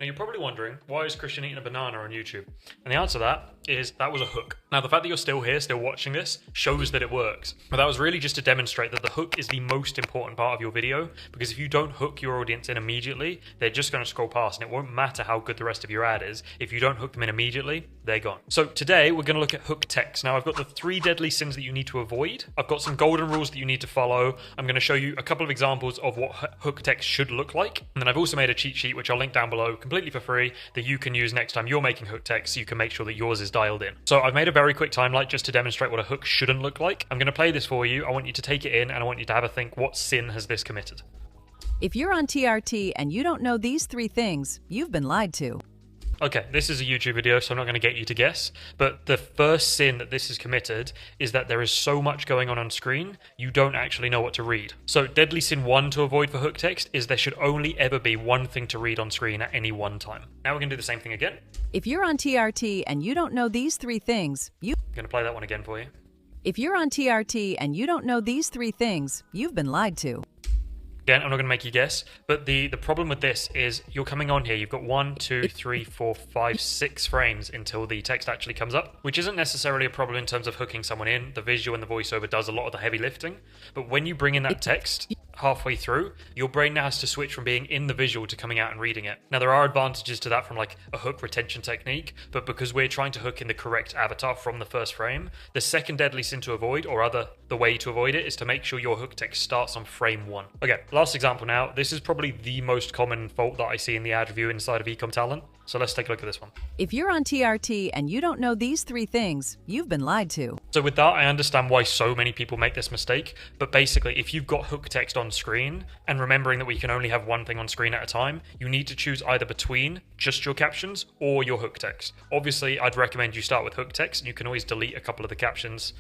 Now you're probably wondering, why is Kristian eating a banana on YouTube? And the answer to that is that was a hook. Now the fact that you're still here, still watching this, shows that it works. But that was really just to demonstrate that the hook is the most important part of your video, because if you don't hook your audience in immediately, they're just going to scroll past, and it won't matter how good the rest of your ad is. If you don't hook them in immediately, they're gone. So today we're going to look at hook text. Now I've got the 3 deadly sins that you need to avoid. I've got some golden rules that you need to follow. I'm going to show you a couple of examples of what hook text should look like. And then I've also made a cheat sheet, which I'll link down below completely for free, that you can use next time you're making hook text so you can make sure that yours is dialed in. So I've made a very quick timeline just to demonstrate what a hook shouldn't look like. I'm going to play this for you. I want you to take it in and I want you to have a think, what sin has this committed? If you're on TRT and you don't know these 3 things, you've been lied to. Okay, this is a YouTube video, so I'm not going to get you to guess, but the first sin that this is committed is that there is so much going on screen, you don't actually know what to read. So deadly sin 1 to avoid for hook text is there should only ever be one thing to read on screen at any one time. Now we're going to do the same thing again. If you're on TRT and you don't know these 3 things, I'm going to play that one again for you. If you're on TRT and you don't know these 3 things, you've been lied to. Again, I'm not going to make you guess, but the problem with this is you're coming on here, you've got 1, 2, 3, 4, 5, 6 frames until the text actually comes up, which isn't necessarily a problem in terms of hooking someone in. The visual and the voiceover does a lot of the heavy lifting, but when you bring in that text halfway through, your brain now has to switch from being in the visual to coming out and reading it. Now there are advantages to that from like a hook retention technique, but because we're trying to hook in the correct avatar from the first frame, the second deadly sin to avoid, or the way to avoid it, is to make sure your hook text starts on frame 1. Okay, last example now. This is probably the most common fault that I see in the ad review inside of Ecom Talent. So let's take a look at this one. If you're on TRT and you don't know these 3 things, you've been lied to. So with that, I understand why so many people make this mistake, but basically if you've got hook text on screen, and remembering that we can only have one thing on screen at a time, you need to choose either between just your captions or your hook text. Obviously, I'd recommend you start with hook text, and you can always delete a couple of the captions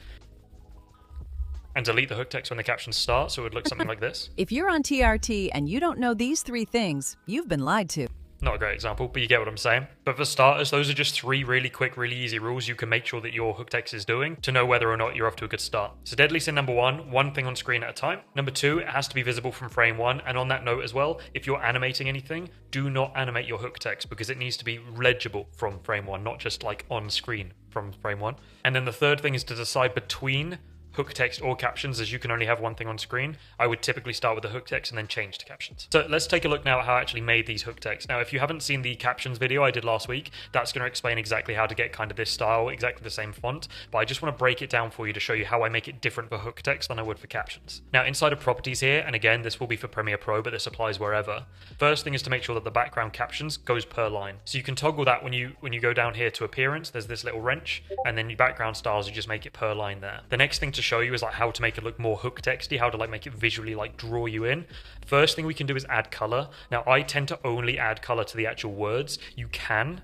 and delete the hook text when the captions start, so it would look something like this. If you're on TRT and you don't know these 3 things, you've been lied to. Not a great example, but you get what I'm saying. But for starters, those are just 3 really quick, really easy rules you can make sure that your hook text is doing to know whether or not you're off to a good start. So deadly sin number 1, one thing on screen at a time. Number 2, it has to be visible from frame 1. And on that note as well, if you're animating anything, do not animate your hook text because it needs to be legible from frame 1, not just like on screen from frame 1. And then the third thing is to decide between hook text or captions, as you can only have one thing on screen. I would typically start with the hook text and then change to captions. So let's take a look now at how I actually made these hook texts. Now, if you haven't seen the captions video I did last week, that's going to explain exactly how to get kind of this style, exactly the same font, but I just want to break it down for you to show you how I make it different for hook text than I would for captions. Now, inside of properties here, and again, this will be for Premiere Pro, but this applies wherever. First thing is to make sure that the background captions goes per line. So you can toggle that when you go down here to appearance, there's this little wrench, and then your background styles, you just make it per line there. The next thing to show you is like how to make it look more hook texty, how to like make it visually like draw you in. First thing we can do is add color. Now I tend to only add color to the actual words. You can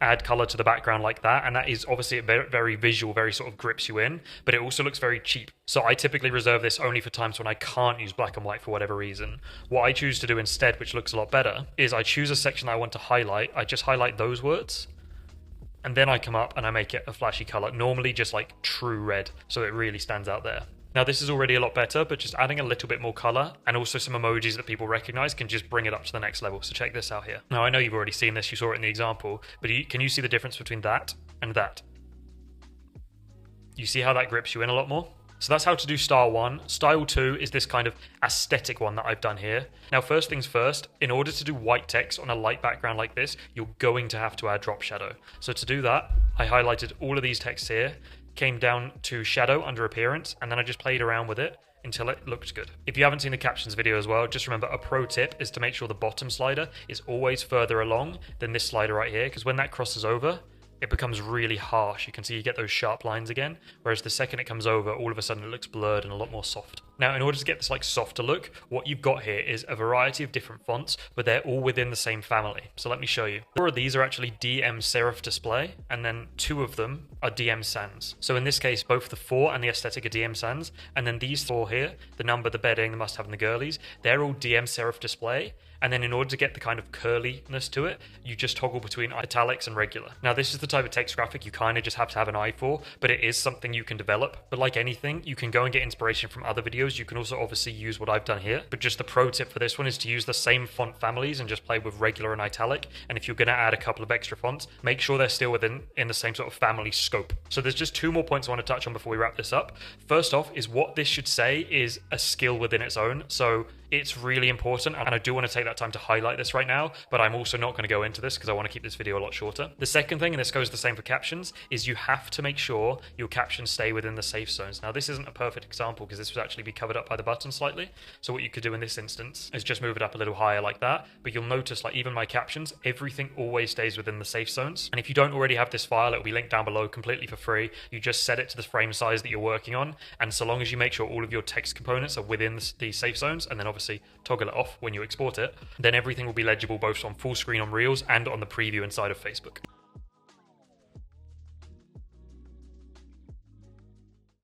add color to the background like that, and that is obviously very, very visual, very sort of grips you in, but it also looks very cheap. So I typically reserve this only for times when I can't use black and white for whatever reason. What I choose to do instead, which looks a lot better, is I choose a section that I want to highlight. I just highlight those words, and then I come up and I make it a flashy color, normally just like true red, so it really stands out there. Now this is already a lot better, but just adding a little bit more color and also some emojis that people recognize can just bring it up to the next level. So check this out here. Now I know you've already seen this, you saw it in the example, but can you see the difference between that and that? You see how that grips you in a lot more? So that's how to do style 1. Style 2 is this kind of aesthetic one that I've done here. Now first things first, in order to do white text on a light background like this, you're going to have to add drop shadow. So to do that, I highlighted all of these texts here, came down to shadow under appearance, and then I just played around with it until it looked good. If you haven't seen the captions video as well, just remember a pro tip is to make sure the bottom slider is always further along than this slider right here, because when that crosses over, it becomes really harsh. You can see you get those sharp lines again, whereas the second it comes over, all of a sudden it looks blurred and a lot more soft. Now, in order to get this like softer look, what you've got here is a variety of different fonts, but they're all within the same family. So let me show you. 4 of these are actually DM Serif Display, and then 2 of them are DM Sans. So in this case, both the 4 and the aesthetic are DM Sans, and then these 4 here, the number, the bedding, the must-have, and the girlies, they're all DM Serif Display. And then in order to get the kind of curliness to it, you just toggle between italics and regular. Now this is the type of text graphic you kind of just have to have an eye for, but it is something you can develop. But like anything, you can go and get inspiration from other videos videos, you can also obviously use what I've done here. But just the pro tip for this one is to use the same font families and just play with regular and italic. And if you're going to add a couple of extra fonts, make sure they're still in the same sort of family scope. So there's just 2 more points I want to touch on before we wrap this up. First off is what this should say is a skill within its own. So it's really important, and I do want to take that time to highlight this right now, but I'm also not going to go into this because I want to keep this video a lot shorter. The second thing, and this goes the same for captions, is you have to make sure your captions stay within the safe zones. Now, this isn't a perfect example because this would actually be covered up by the button slightly. So what you could do in this instance is just move it up a little higher like that. But you'll notice, like, even my captions, everything always stays within the safe zones. And if you don't already have this file, it will be linked down below completely for free. You just set it to the frame size that you're working on. And so long as you make sure all of your text components are within the safe zones, and then obviously toggle it off when you export it, then everything will be legible both on full screen on Reels and on the preview inside of Facebook.